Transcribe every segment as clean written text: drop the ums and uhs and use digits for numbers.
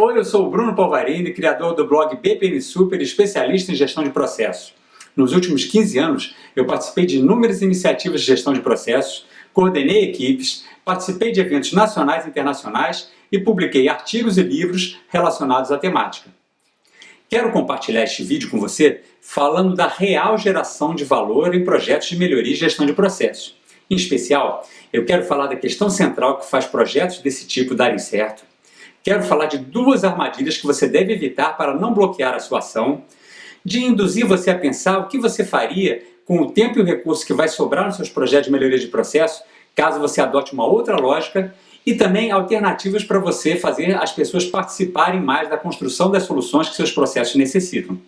Oi, eu sou o Bruno Polvarini, criador do blog BPM Super, especialista em gestão de processos. Nos últimos 15 anos, eu participei de inúmeras iniciativas de gestão de processos, coordenei equipes, participei de eventos nacionais e internacionais e publiquei artigos e livros relacionados à temática. Quero compartilhar este vídeo com você falando da real geração de valor em projetos de melhoria e gestão de processos. Em especial, eu quero falar da questão central que faz projetos desse tipo darem certo. Quero falar de duas armadilhas que você deve evitar para não bloquear a sua ação, de induzir você a pensar o que você faria com o tempo e o recurso que vai sobrar nos seus projetos de melhoria de processo, caso você adote uma outra lógica, e também alternativas para você fazer as pessoas participarem mais da construção das soluções que seus processos necessitam.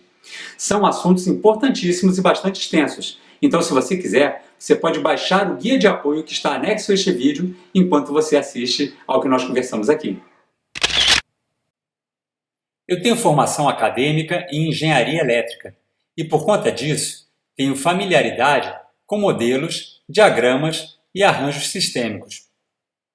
São assuntos importantíssimos e bastante extensos, então se você quiser, você pode baixar o guia de apoio que está anexo a este vídeo enquanto você assiste ao que nós conversamos aqui. Eu tenho formação acadêmica em engenharia elétrica e, por conta disso, tenho familiaridade com modelos, diagramas e arranjos sistêmicos.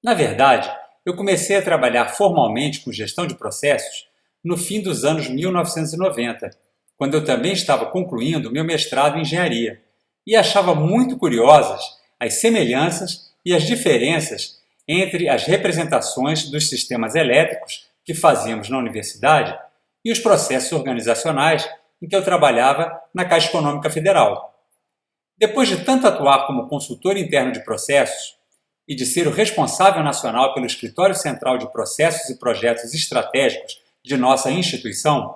Na verdade, eu comecei a trabalhar formalmente com gestão de processos no fim dos anos 1990, quando eu também estava concluindo meu mestrado em engenharia e achava muito curiosas as semelhanças e as diferenças entre as representações dos sistemas elétricos que fazíamos na universidade e os processos organizacionais em que eu trabalhava na Caixa Econômica Federal. Depois de tanto atuar como consultor interno de processos e de ser o responsável nacional pelo Escritório Central de Processos e Projetos Estratégicos de nossa instituição,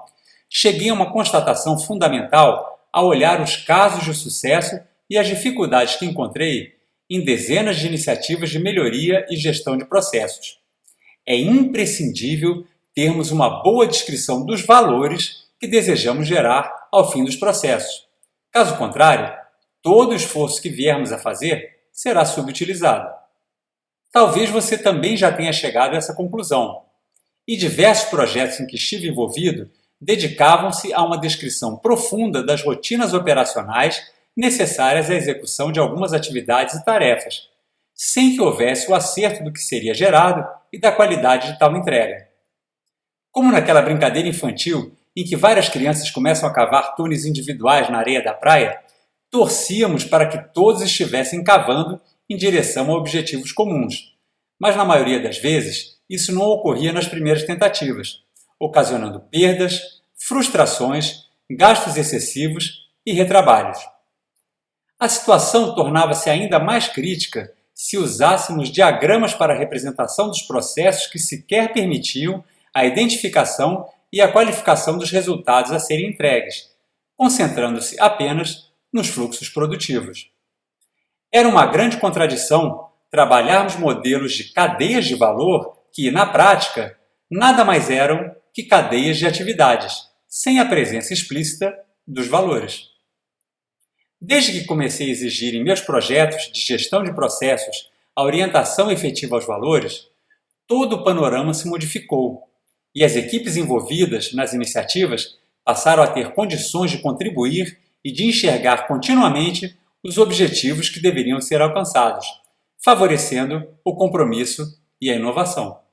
cheguei a uma constatação fundamental ao olhar os casos de sucesso e as dificuldades que encontrei em dezenas de iniciativas de melhoria e gestão de processos. É imprescindível termos uma boa descrição dos valores que desejamos gerar ao fim dos processos. Caso contrário, todo o esforço que viermos a fazer será subutilizado. Talvez você também já tenha chegado a essa conclusão. E diversos projetos em que estive envolvido dedicavam-se a uma descrição profunda das rotinas operacionais necessárias à execução de algumas atividades e tarefas, sem que houvesse o acerto do que seria gerado e da qualidade de tal entrega. Como naquela brincadeira infantil em que várias crianças começam a cavar túneis individuais na areia da praia, torcíamos para que todos estivessem cavando em direção a objetivos comuns. Mas na maioria das vezes, isso não ocorria nas primeiras tentativas, ocasionando perdas, frustrações, gastos excessivos e retrabalhos. A situação tornava-se ainda mais crítica se usássemos diagramas para a representação dos processos que sequer permitiam a identificação e a qualificação dos resultados a serem entregues, concentrando-se apenas nos fluxos produtivos. Era uma grande contradição trabalharmos modelos de cadeias de valor que, na prática, nada mais eram que cadeias de atividades, sem a presença explícita dos valores. Desde que comecei a exigir em meus projetos de gestão de processos a orientação efetiva aos valores, todo o panorama se modificou e as equipes envolvidas nas iniciativas passaram a ter condições de contribuir e de enxergar continuamente os objetivos que deveriam ser alcançados, favorecendo o compromisso e a inovação.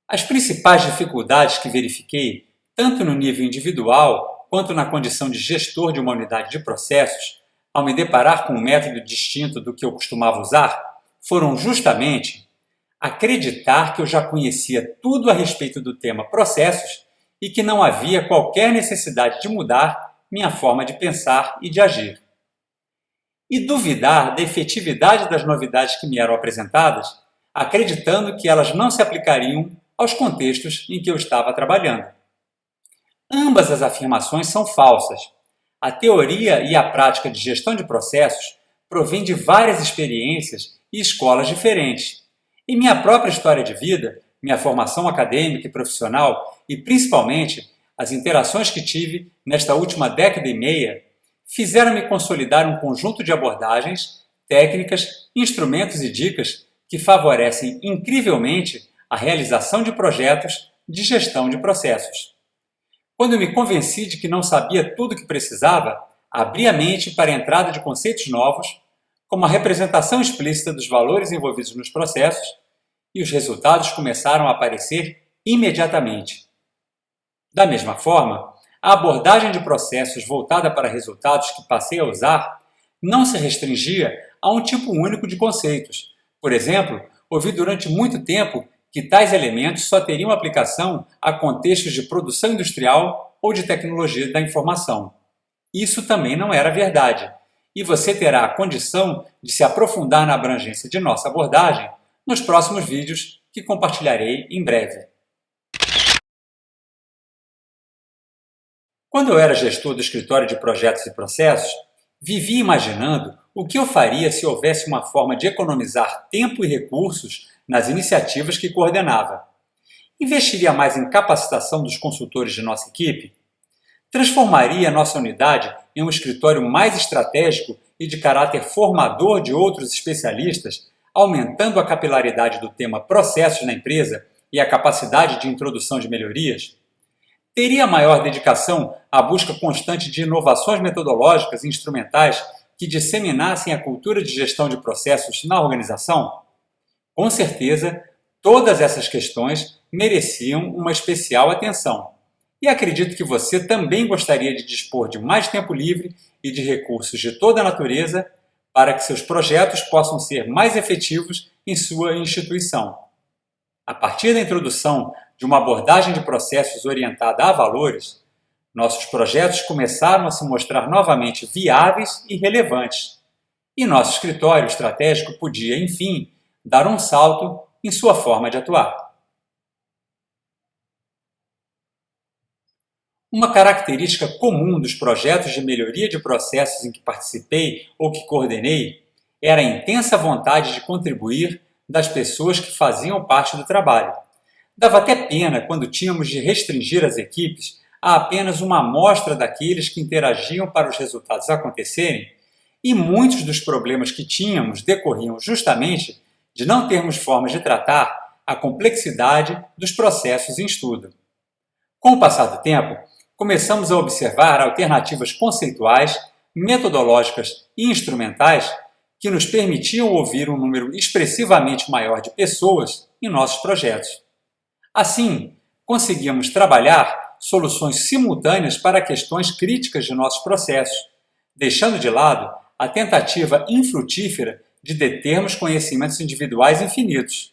As principais dificuldades que verifiquei, tanto no nível individual quanto na condição de gestor de uma unidade de processos, ao me deparar com um método distinto do que eu costumava usar, foram justamente acreditar que eu já conhecia tudo a respeito do tema processos e que não havia qualquer necessidade de mudar minha forma de pensar e de agir. E duvidar da efetividade das novidades que me eram apresentadas, acreditando que elas não se aplicariam aos contextos em que eu estava trabalhando. Ambas as afirmações são falsas. A teoria e a prática de gestão de processos provém de várias experiências e escolas diferentes. E minha própria história de vida, minha formação acadêmica e profissional e, principalmente, as interações que tive nesta última década e meia, fizeram-me consolidar um conjunto de abordagens, técnicas, instrumentos e dicas que favorecem incrivelmente a realização de projetos de gestão de processos. Quando eu me convenci de que não sabia tudo o que precisava, abri a mente para a entrada de conceitos novos, como a representação explícita dos valores envolvidos nos processos, e os resultados começaram a aparecer imediatamente. Da mesma forma, a abordagem de processos voltada para resultados que passei a usar não se restringia a um tipo único de conceitos. Por exemplo, ouvi durante muito tempo que tais elementos só teriam aplicação a contextos de produção industrial ou de tecnologia da informação. Isso também não era verdade, e você terá a condição de se aprofundar na abrangência de nossa abordagem nos próximos vídeos que compartilharei em breve. Quando eu era gestor do escritório de projetos e processos, vivi imaginando o que eu faria se houvesse uma forma de economizar tempo e recursos nas iniciativas que coordenava. Investiria mais em capacitação dos consultores de nossa equipe? Transformaria nossa unidade em um escritório mais estratégico e de caráter formador de outros especialistas, aumentando a capilaridade do tema processos na empresa e a capacidade de introdução de melhorias? Teria maior dedicação à busca constante de inovações metodológicas e instrumentais que disseminassem a cultura de gestão de processos na organização? Com certeza, todas essas questões mereciam uma especial atenção. E acredito que você também gostaria de dispor de mais tempo livre e de recursos de toda a natureza para que seus projetos possam ser mais efetivos em sua instituição. A partir da introdução de uma abordagem de processos orientada a valores, nossos projetos começaram a se mostrar novamente viáveis e relevantes, e nosso escritório estratégico podia, enfim, dar um salto em sua forma de atuar. Uma característica comum dos projetos de melhoria de processos em que participei ou que coordenei era a intensa vontade de contribuir das pessoas que faziam parte do trabalho. Dava até pena quando tínhamos de restringir as equipes a apenas uma amostra daqueles que interagiam para os resultados acontecerem, e muitos dos problemas que tínhamos decorriam justamente de não termos formas de tratar a complexidade dos processos em estudo. Com o passar do tempo, começamos a observar alternativas conceituais, metodológicas e instrumentais que nos permitiam ouvir um número expressivamente maior de pessoas em nossos projetos. Assim, conseguíamos trabalhar soluções simultâneas para questões críticas de nossos processos, deixando de lado a tentativa infrutífera de determos conhecimentos individuais infinitos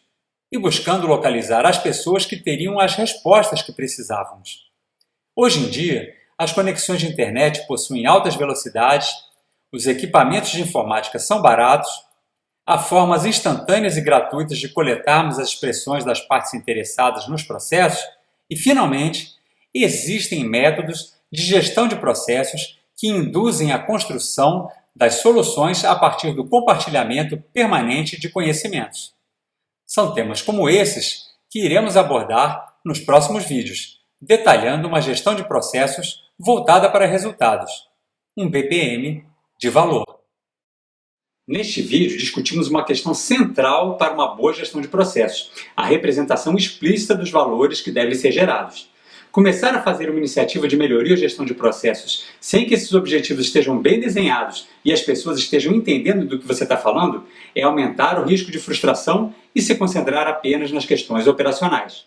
e buscando localizar as pessoas que teriam as respostas que precisávamos. Hoje em dia, as conexões de internet possuem altas velocidades, os equipamentos de informática são baratos, há formas instantâneas e gratuitas de coletarmos as expressões das partes interessadas nos processos e, finalmente, existem métodos de gestão de processos que induzem a construção das soluções a partir do compartilhamento permanente de conhecimentos. São temas como esses que iremos abordar nos próximos vídeos, detalhando uma gestão de processos voltada para resultados, um BPM de valor. Neste vídeo, discutimos uma questão central para uma boa gestão de processos, a representação explícita dos valores que devem ser gerados. Começar a fazer uma iniciativa de melhoria ou gestão de processos sem que esses objetivos estejam bem desenhados e as pessoas estejam entendendo do que você está falando é aumentar o risco de frustração e se concentrar apenas nas questões operacionais.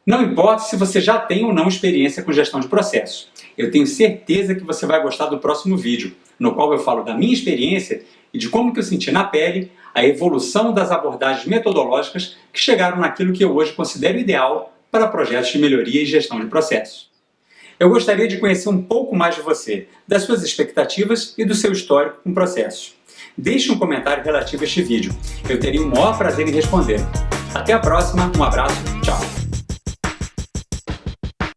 Não importa se você já tem ou não experiência com gestão de processos. Eu tenho certeza que você vai gostar do próximo vídeo, no qual eu falo da minha experiência e de como que eu senti na pele a evolução das abordagens metodológicas que chegaram naquilo que eu hoje considero ideal para projetos de melhoria e gestão de processos. Eu gostaria de conhecer um pouco mais de você, das suas expectativas e do seu histórico com processos. Deixe um comentário relativo a este vídeo. Eu teria o maior prazer em responder. Até a próxima, um abraço, tchau!